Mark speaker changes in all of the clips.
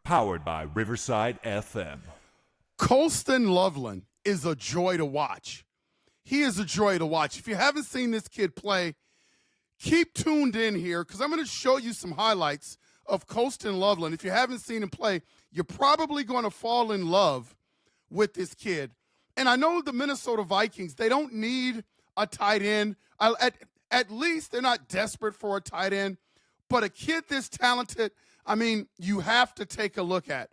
Speaker 1: Powered by Riverside FM.
Speaker 2: Colston Loveland is a joy to watch. He is a joy to watch. If you haven't seen this kid play, keep tuned in here because I'm going to show you some highlights of Colston Loveland. If you haven't seen him play, you're probably going to fall in love with this kid. And I know the Minnesota Vikings, they don't need a tight end. At least they're not desperate for a tight end. But a kid this talented, I mean, you have to take a look at.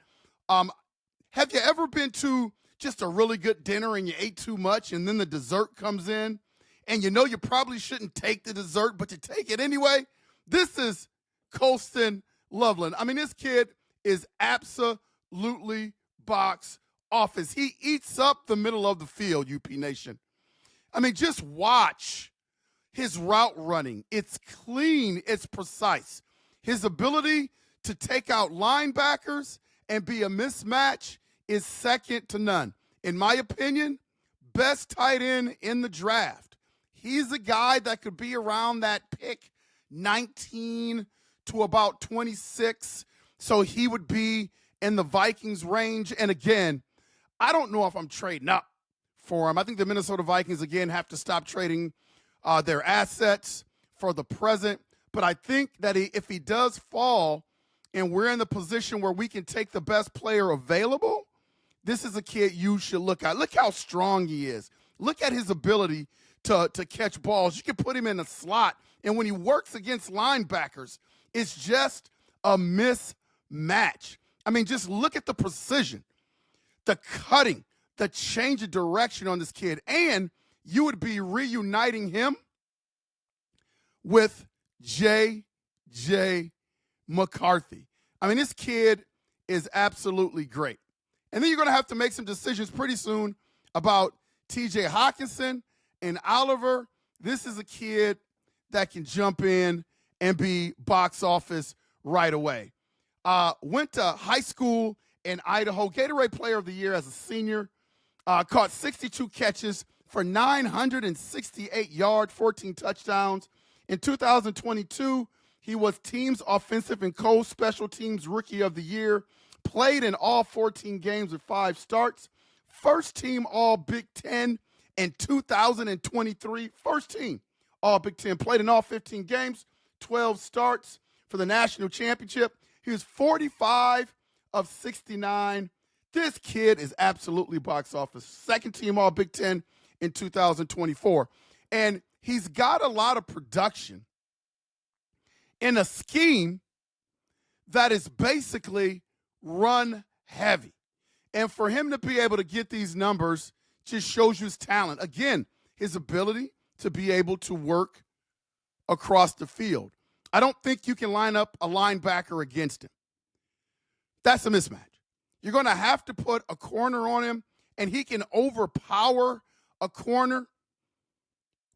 Speaker 2: Have you ever been to just a really good dinner and you ate too much and then the dessert comes in and you know you probably shouldn't take the dessert, but you take it anyway? This is Colston Loveland. I mean, this kid is absolutely box office. He eats up the middle of the field, UP Nation. I mean, just watch his route running. It's clean. It's precise. His ability to take out linebackers and be a mismatch is second to none. In my opinion, best tight end in the draft. He's a guy that could be around that pick 19 to about 26. So he would be in the Vikings range. And again, I don't know if I'm trading up for him. I think the Minnesota Vikings, again, have to stop trading their assets for the present. But I think that if he does fall and we're in the position where we can take the best player available, this is a kid you should look at. Look how strong he is. Look at his ability to catch balls. You can put him in a slot, and when he works against linebackers, it's just a mismatch. I mean, just look at the precision, the cutting, the change of direction on this kid, and you would be reuniting him with J.J. McCarthy. I mean, this kid is absolutely great. And then you're going to have to make some decisions pretty soon about T.J. Hawkinson and Oliver. This is a kid that can jump in and be box office right away. Went to high school in Idaho, Gatorade Player of the Year as a senior, caught 62 catches for 968 yards, 14 touchdowns. In 2022, he was team's offensive and co-special teams rookie of the year, played in all 14 games with 5 starts, first team all Big Ten in 2023, first team all Big Ten, played in all 15 games, 12 starts for the national championship. He was 45 of 69. This kid is absolutely box office. Second team all Big Ten in 2024. And he's got a lot of production in a scheme that is basically run heavy. And for him to be able to get these numbers just shows you his talent. Again, his ability to be able to work across the field. I don't think you can line up a linebacker against him. That's a mismatch. You're going to have to put a corner on him, and he can overpower a corner,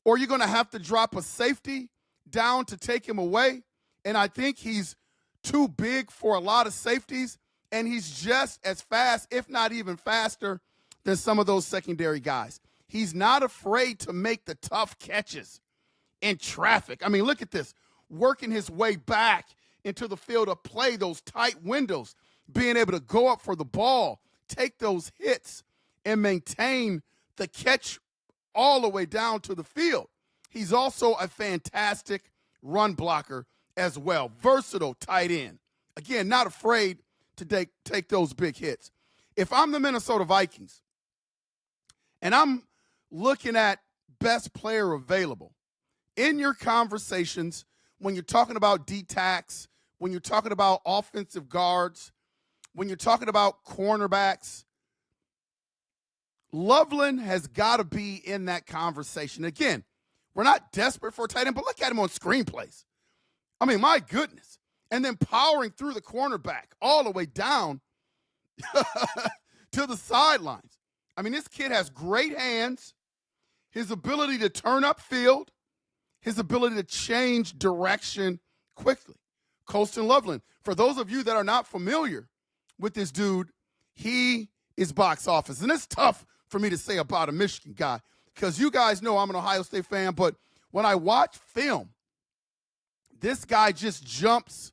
Speaker 2: or you're going to have to drop a safety down to take him away. And I think he's too big for a lot of safeties, and he's just as fast, if not even faster, than some of those secondary guys. He's not afraid to make the tough catches in traffic. I mean, look at this, working his way back into the field to play those tight windows, being able to go up for the ball, take those hits, and maintain the catch all the way down to the field. He's also a fantastic run blocker as well. Versatile tight end. Again, not afraid to take those big hits. If I'm the Minnesota Vikings and I'm looking at best player available, in your conversations, when you're talking about D-tacs, when you're talking about offensive guards, when you're talking about cornerbacks, Loveland has got to be in that conversation. Again, we're not desperate for a tight end, but look at him on screenplays. I mean, my goodness. And then powering through the cornerback all the way down to the sidelines. I mean, this kid has great hands, his ability to turn upfield, his ability to change direction quickly. Colston Loveland, for those of you that are not familiar with this dude, he is box office. And it's tough for me to say about a Michigan guy because you guys know I'm an Ohio State fan, but when I watch film, this guy just jumps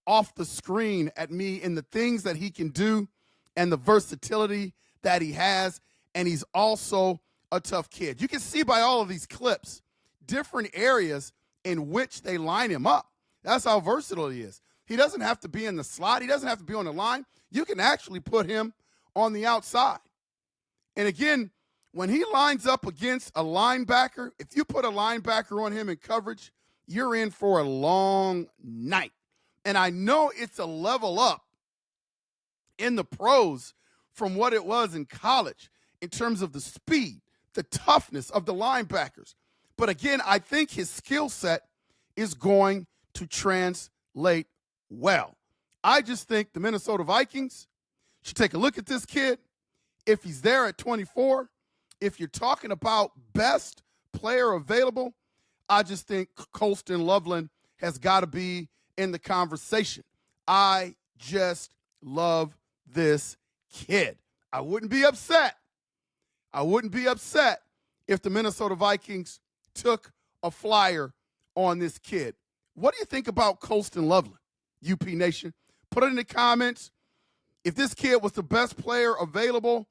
Speaker 2: off the screen at me in the things that he can do and the versatility that he has. And he's also a tough kid. You can see by all of these clips different areas in which they line him up. That's how versatile he is. He doesn't have to be in the slot. He doesn't have to be on the line. You can actually put him on the outside. And again, when he lines up against a linebacker, if you put a linebacker on him in coverage, you're in for a long night. And I know it's a level up in the pros from what it was in college in terms of the speed, the toughness of the linebackers. But again, I think his skill set is going to translate well. I just think the Minnesota Vikings should take a look at this kid. If he's there at 24, if you're talking about best player available, I just think Colston Loveland has got to be in the conversation. I just love this kid. I wouldn't be upset. If the Minnesota Vikings took a flyer on this kid. What do you think about Colston Loveland, UP Nation? Put it in the comments. If this kid was the best player available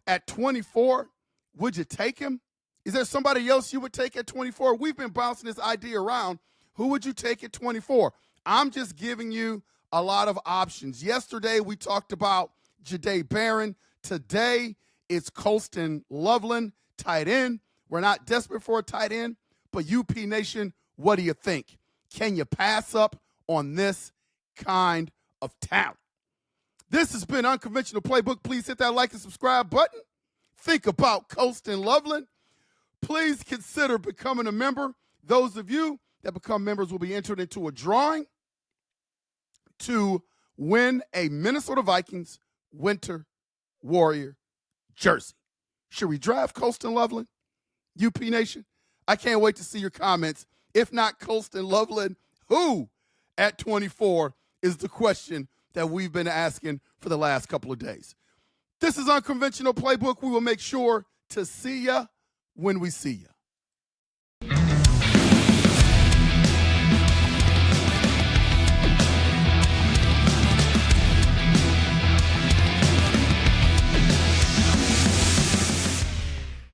Speaker 2: at 24, would you take him? Is there somebody else you would take at 24? We've been bouncing this idea around. Who would you take at 24? I'm just giving you a lot of options. Yesterday, we talked about Jahdae Barron. Today, it's Colston Loveland, tight end. We're not desperate for a tight end, but UP Nation, what do you think? Can you pass up on this kind of talent? This has been Unconventional Playbook. Please hit that like and subscribe button. Think about Colston Loveland. Please consider becoming a member. Those of you that become members will be entered into a drawing to win a Minnesota Vikings Winter Warrior jersey. Should we draft Colston Loveland, UP Nation? I can't wait to see your comments. If not Colston Loveland, who at 24 is the question that we've been asking for the last couple of days. This is Unconventional Playbook. We will make sure to see ya when we see ya.